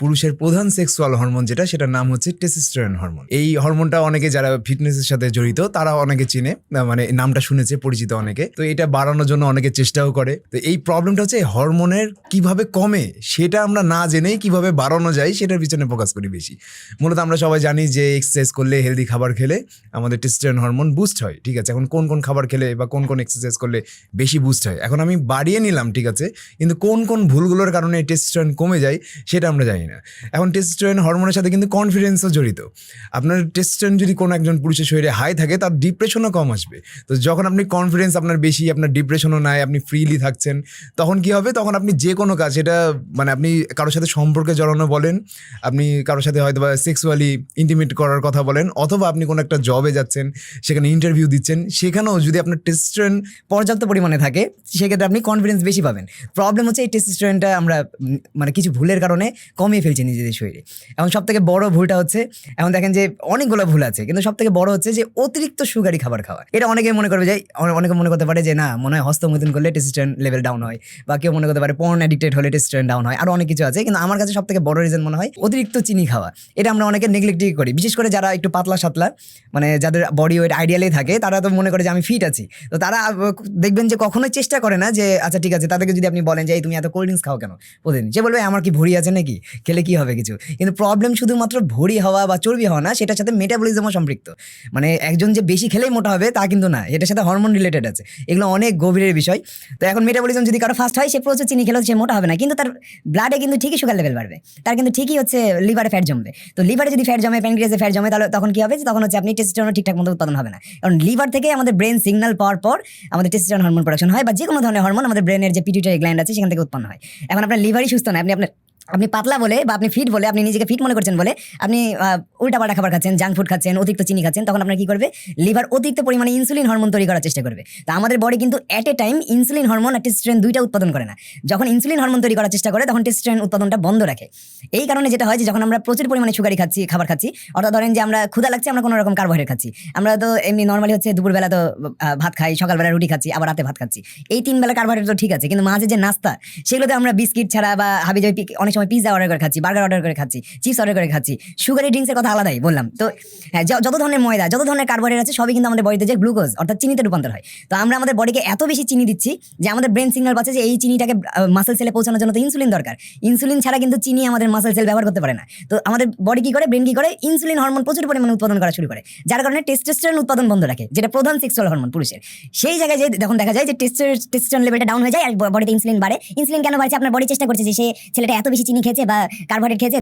পুরুষের প্রধান sexual hormone যেটা, সেটার নাম হচ্ছে টেস্টোস্টেরন হরমোন। এই হরমোনটা অনেকে যারা ফিটনেসের সাথে জড়িত তারা অনেকে চিনে, মানে নামটা শুনেছে, পরিচিত অনেকে। তো এটা বাড়ানোর জন্য অনেকে চেষ্টাও করে। তো এই প্রবলেমটা হচ্ছে হরমোনের কিভাবে কমে সেটা আমরা না জেনেই কিভাবে বাড়ানো যায় সেটার পিছনে ফোকাস করি বেশি। মূলত আমরা সবাই জানি যে এক্সারসাইজ করলে, হেলদি খাবার খেলে আমাদের টেস্টোস্টেরন হরমোন বুস্ট হয়, ঠিক আছে। এখন কোন কোন খাবার খেলে বা কোন কোন এক্সারসাইজ করলে বেশি বুস্ট হয়, এখন আমি বাড়িয়ে নিলাম, ঠিক আছে, কিন্তু কোন কোন ভুলগুলোর কারণে টেস্টোস্টেরন কমে যায় সেটা আমরা জানি না। এখন টেস্টোস্টেরন হরমোনের সাথে কিন্তু কনফিডেন্সও জড়িত। আপনার টেস্টোস্টেরন যদি কোনো একজন পুরুষের শরীরে হাই থাকে, তার ডিপ্রেশনও কম আসবে। তো যখন আপনি কনফিডেন্স আপনার বেশি, আপনার ডিপ্রেশনও নাই, আপনি ফ্রিলি থাকছেন, তখন কি হবে, তখন আপনি যে কোনো কাজ, সেটা মানে আপনি কারোর সাথে সম্পর্কে জড়ানো বলেন, আপনি কারোর সাথে হয়তো বা সেক্সুয়ালি ইন্টিমেট করার কথা বলেন, অথবা আপনি কোনো একটা জবে যাচ্ছেন, সেখানে ইন্টারভিউ দিচ্ছেন, সেখানেও যদি আপনার টেস্টোস্টেরন পর্যাপ্ত পরিমাণে থাকে সেক্ষেত্রে আপনি কনফিডেন্স বেশি পাবেন। প্রবলেম হচ্ছে এই টেস্টোস্টেরনটা আমরা মানে কিছু ভুলের কারণে কমিয়ে ফেলছি নিজেদের শরীরে। এখন সব থেকে বড় ভুলটা হচ্ছে, এখন দেখেন যে অনেকগুলো ভুল আছে, কিন্তু সব থেকে বড় হচ্ছে যে অতিরিক্ত সুগারি খাবার খাওয়া। এটা অনেকে মনে করবে যে, অনেকে মনে করতে পারে যে না, মনে হয় হস্তমৈথুন করলে টেস্টোস্টেরন লেভেল ডাউন হয়, বা কেউ মনে করতে পারে পর্ন অ্যাডিক্টেড হলে টেস্টোস্টেরন ডাউন হয়, আরো অনেক কিছু আছে। কিন্তু আমার কাছে সব থেকে বড় রিজন মনে হয় অতিরিক্ত চিনি খাওয়া। এটা আমরা অনেকে নেগলেক্টই করি, বিশেষ করে যারা একটু পাতলা সাতলা, মানে যাদের বডি ওয়েট আইডিয়ালি থাকে, তারা তো মনে করে যে আমি ফিট আছি। তো তারা দেখবেন যে কখনোই চেষ্টা করে না যে আচ্ছা ঠিক আছে, তাদেরকে যদি আপনি বলেন যে এই তুমি এত কোল্ড ড্রিঙ্কস খাও কেন প্রতিদিন, যে বলবে আমার কি ভুঁড়ি আছে নাকি, খেলে কি হবে কিছু। কিন্তু প্রবলেম শুধুমাত্র ভুঁড়ি হওয়া বা চর্বি হওয়া না, সেটার সাথে মেটাবলিজমও সম্পৃক্ত। মানে একজন যে বেশি খেলেই মোটা হবে তা কিন্তু না, এটার সাথে হরমোন রিলেটেড আছে, এগুলো অনেক গভীরের বিষয়। তো এখন মেটাবলিজম যদি কারো ফাস্ট হয়, সে প্রচুর চিনি খেলেও সে মোটা হবে না, কিন্তু তার ব্লাডে কিন্তু ঠিকই সুগার লেভেল বাড়বে, তার কিন্তু ঠিকই হচ্ছে লিভারে ফ্যাট জমবে। তো লিভারে যদি ফ্যাট জমে, প্যানক্রিয়াসে ফ্যাট জমে, তাহলে তখন কি হবে, তখন হচ্ছে আপনি টেস্টোস্টেরন ঠিকঠাক মতো উৎপাদন হবে না। কারণ লিভার থেকে আমাদের ব্রেন সিগন্যাল পাওয়ার পর আমাদের টেস্টোস্টেরন হরমোন প্রোডাকশন হয়, বা যে কোনো ধরনের হরমোন আমাদের ব্রেনের যে পিটুইটারি গ্ল্যান্ড আছে সেখান থেকে উৎপন্ন হয়। এখন আপনার লিভারই সুস্থ না, আপনি পাতলা বলে বা আপনি ফিট বলে, আপনি নিজেকে ফিট মনে করছেন বলে আপনি উল্টাপাল্টা খাবার খাচ্ছেন, জাঙ্ক ফুড খাচ্ছেন, অতিরিক্ত চিনি খাচ্ছেন, তখন আপনার কি করবে, লিভার অতিরিক্ত পরিমাণে ইনসুলিন হরমোন তৈরি করার চেষ্টা করবে। তো আমাদের বডি কিন্তু at a time insulin hormone আর টেস্টোস্টেরন দুইটা উৎপাদন করে না। যখন ইনসুলিন হরমোন তৈরি করার চেষ্টা করে, তখন টেস্টোস্টেরন উৎপাদনটা বন্ধ রাখে। এই কারণে যেটা হয় যে যখন আমরা প্রচুর পরিমাণে সুগারি খাবার খাচ্ছি, অর্থাৎ ধরেন যে আমরা ক্ষুধা লাগছে, আমরা কোনো রকম কার্বোহাইড্রেট খাচ্ছি, আমরা তো এমনি নর্মালি হচ্ছে দুপুরবেলা তো ভাত খাই, সকালবেলা রুটি খাচ্ছি, আবার রাতে ভাত খাচ্ছি, এই 3 বেলা কার্বোহাইড্রেট তো ঠিক আছে, কিন্তু মাঝে যে নাস্তা, সেগুলোতে আমরা বিস্কিট ছাড়া বা হাবিজাবি অনেক সময় পিৎজা অর্ডার করে খাচ্ছি, বার্গার অর্ডার করে খাচ্ছি, চিপস অর্ডার করে খাচ্ছি। সুগারি ড্রিঙ্কসের কথা আলাদাই বললাম। তো হ্যাঁ, যত ধরনের ময়দা, যত ধরনের কার্বোহাইড্রেট আছে, সবই কিন্তু আমাদের বডিতে যে গ্লুকোজ অর্থাৎ চিনিতে রূপান্তর হয়। তো আমরা আমাদের বডিকে এত বেশি চিনি দিচ্ছি যে আমাদের ব্রেন সিগন্যাল পাচ্ছে যে এই চিনিটাকে মাসেল সেলে পৌঁছানোর জন্য তো ইনসুলিন দরকার। ইনসুলিন ছাড়া কিন্তু চিনি আমাদের মাসেল সেল ব্যবহার করতে পারে না। তো আমাদের বডি কি করে, ব্রেন কি করে, ইনসুলিন হরমোন প্রচুর পরিমাণে উৎপাদন করা শুরু করে, যার কারণে টেস্টোস্টেরন উৎপাদন বন্ধ রাখে, যেটা প্রধান সেক্সুয়াল হরমোন পুরুষের। সেই জায়গায় যে যখন দেখা যায় যে টেস্টোস্টেরন লেভেলটা ডাউন হয়ে যায় আর বডিতে ইনসুলিন বাড়ে। ইনসুলিন কেন বাড়ছে, আপনার বডি চেষ্টা করছে যে সে ছেলেটা এত বেশি চিনি খেয়েছে বা কার্বোহাইড্রেট খেয়েছে,